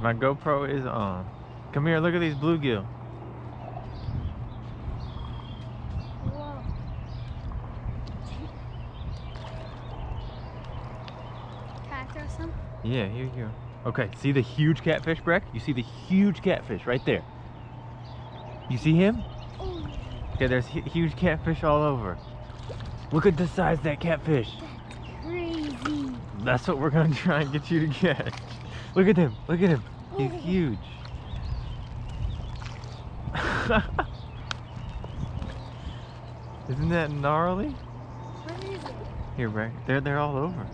My GoPro is on. Come here, look at these bluegill. Whoa. Can I throw some? Yeah, here you go. Okay, see the huge catfish, Breck? You see the huge catfish right there. You see him? Oh. Okay, there's huge catfish all over. Look at the size of that catfish. That's crazy. That's what we're gonna try and get you to catch. Look at him, look at him. He's Oh. huge. Isn't that gnarly? What is it? Here, Breck. They're all over.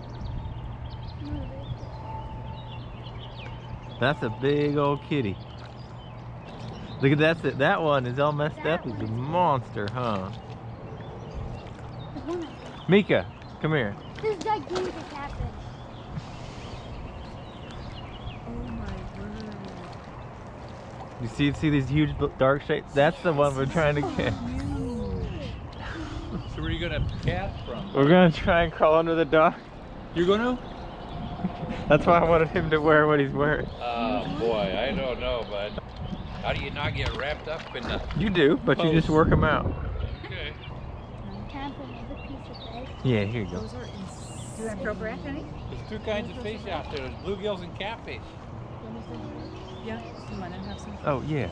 That's a big old kitty. Look at that. That one is all messed up. He's a monster, huh? Mika, come here. This gigantic catfish. Oh my word. You see these huge dark shapes? That's the one we're trying to catch. So where are you gonna cast from? We're gonna try and crawl under the dock. You're gonna? That's why I wanted him to wear what he's wearing. Oh boy, I don't know, bud. How do you not get wrapped up in the... You do, but you just work them out. Okay. Can I put another piece of egg? Yeah, here you go. Those are insane. Do you want to throw Breck any? There's two kinds of fish out there. There's bluegills and catfish. Yeah. Do you want to have some? Oh, yeah.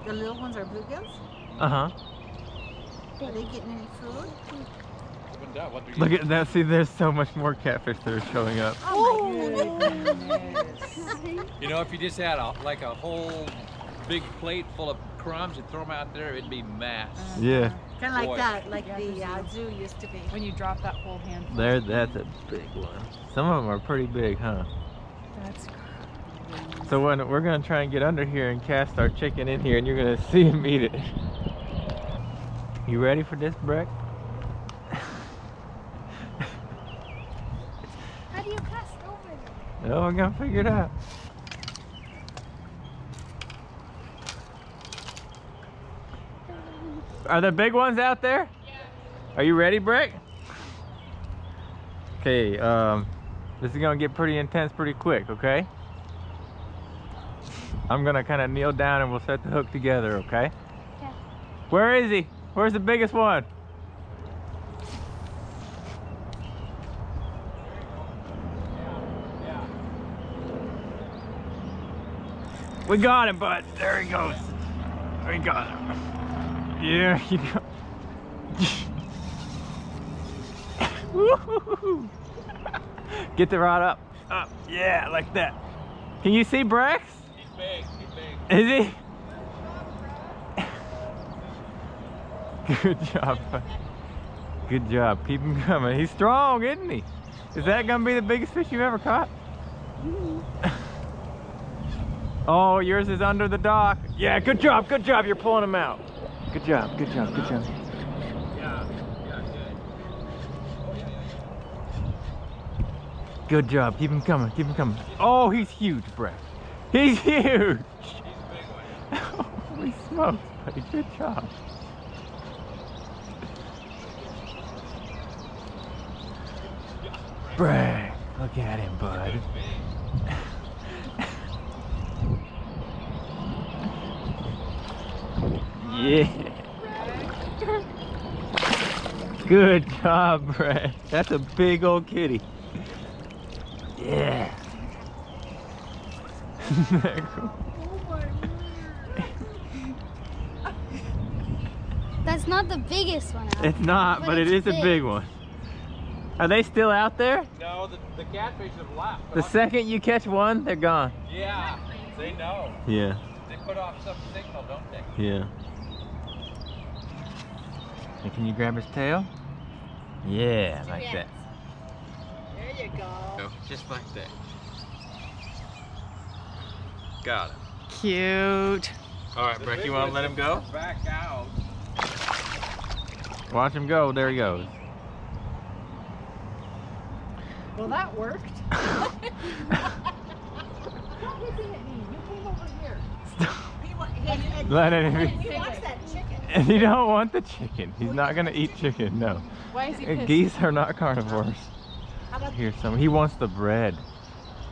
The little ones are bluegills? Uh-huh. Are they getting any food? Look at that. See, there's so much more catfish that are showing up. Oh my goodness. You know, if you just had like a whole big plate full of crumbs and throw them out there, it'd be mass. Yeah. Kind of like Boy. that, like Yeah, the zoo used to be. When you drop that whole handful. That's a big one. Some of them are pretty big, huh? That's crazy. So when we're gonna try and get under here and cast our chicken in here, and you're gonna see him eat it. You ready for this, Breck? How do you cast over there? Oh, we're gonna figure it out. Are there big ones out there? Yeah. Are you ready, Breck? Okay, this is gonna get pretty intense pretty quick, okay? I'm gonna kind of kneel down and we'll set the hook together, okay? Okay. Where is he? Where's the biggest one? We got him, bud. There he goes. We got him. Yeah, you go. Woo-hoo-hoo. Get the rod up. Up. Yeah, like that. Can you see Brex? He's big. He's big. Is he? Good job. Good job. Keep him coming. He's strong, isn't he? Is that gonna be the biggest fish you've ever caught? Oh, yours is under the dock. Yeah, good job, good job. You're pulling him out. Good job, good job, good job. Yeah, good. Good job. Keep him coming, keep him coming. Oh, he's huge, Breck. He's huge. He's a big one. Holy smokes, buddy. Good job. Breck, look at him, bud. Yeah. Good job, Breck. That's a big old kitty. Yeah. Isn't that cool? That's not the biggest one out. It's not, but it is a big one. Are they still out there? No, the catfish have left. The second you catch one, they're gone. Yeah, they know. Yeah, They put off some signal, don't they? yeah. And can you grab his tail? Yeah, like that. There you go. Just like that. Got it. Cute. All right, Breck, you want to let him go? Back out. Watch him go. There he goes. Well, that worked. Stop looking at me. You came over here. Let him. He wants that chicken. And you don't want the chicken. He's not gonna eat chicken. No. Why is he pissed? Geese are not carnivores. How about Here's some. He wants the bread.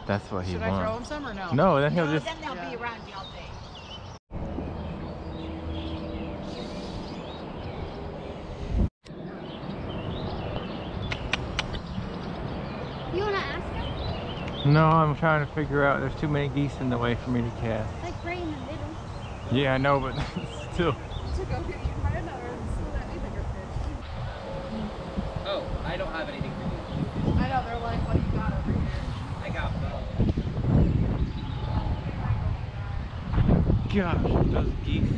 That's what he Should I throw him wants. some or no? No, then he'll no, just. then they'll Yeah. be around you all day. You wanna ask him? No, I'm trying to figure out. There's too many geese in the way for me to cast. Like right in the middle. Yeah, I know, but still. To go get you find another and still that any bigger fish. Oh, I don't have anything for you. I know, they're like, what do you got over here? I got both. Gosh, those geese.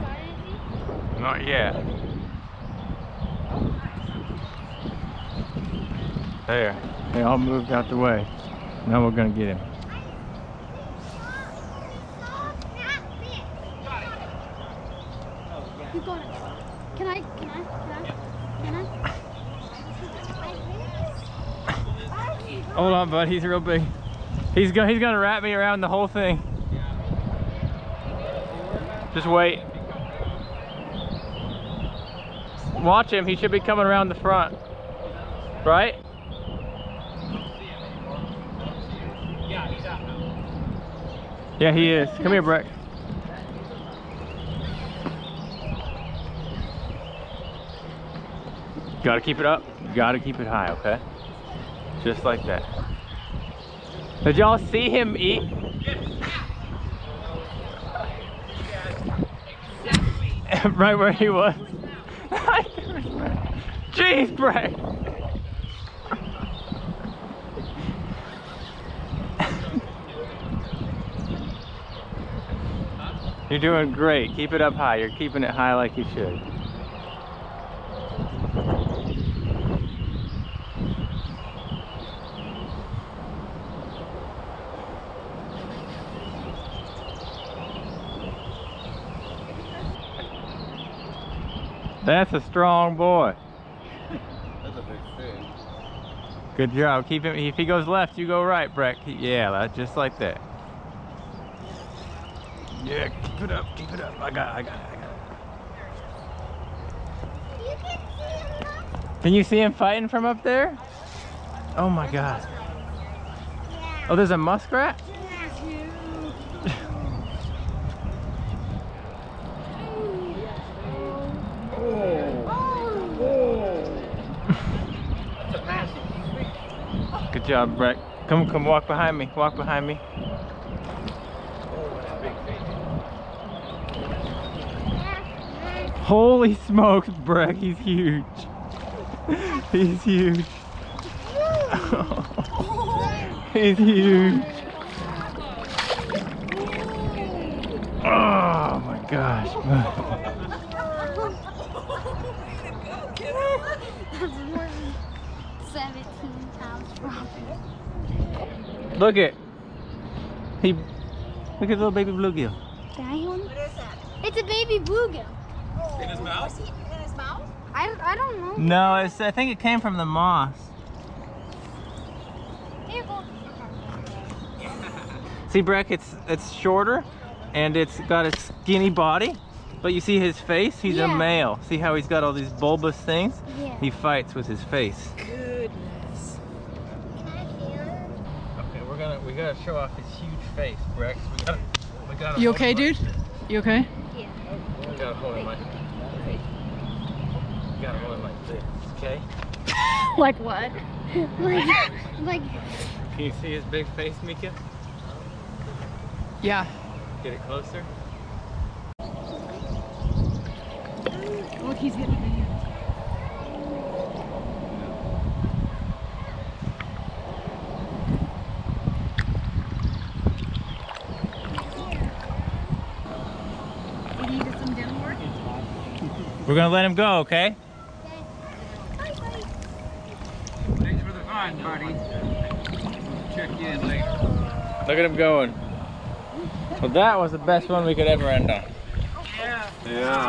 Got anything? Not yet. There. They all moved out the way. Now we're gonna get him. You going? Can I? Hold on, bud. He's real big. He's gonna wrap me around the whole thing. Just wait. Watch him. He should be coming around the front. Right? Yeah, he's out now. Yeah, he is. Come here, Breck. Gotta keep it up. Gotta keep it high, okay? Just like that. Did y'all see him eat? Right where he was. Jeez, Breck. You're doing great. Keep it up high. You're keeping it high like you should. That's a strong boy. That's a big fish. Good job. Keep him. If he goes left, you go right, Breck. Yeah, just like that. Yeah, keep it up. Keep it up. I got it. You can see him now? Can you see him fighting from up there? Oh my God. Yeah. Oh, there's a muskrat? Good job, Breck. Come walk behind me. Walk behind me. Holy smokes, Breck, he's huge. He's huge. He's huge. Oh my gosh. That's more than 17 pounds probably. Look at little baby bluegill. Daddy one? What is that? It's a baby bluegill. In his mouth? Was he in his mouth? I don't know. No, I think it came from the moss. Here, go. See, Breck, it's shorter and it's got a skinny body, but you see his face? He's a Yeah. male. See how he's got all these bulbous things? Yeah. He fights with his face. Goodness. Okay, we gotta show off his huge face, Breck. We gotta You hold okay, him dude? You okay? Yeah. We gotta hold him like this, okay? Like what? like Can you see his big face, Mika? Yeah. Get it closer. Look, he's getting the video. Did you get some dental work? We're gonna let him go, okay? Thanks for the find, buddy. Check you in later. Look at him going. Well, that was the best one we could ever end on. Yeah.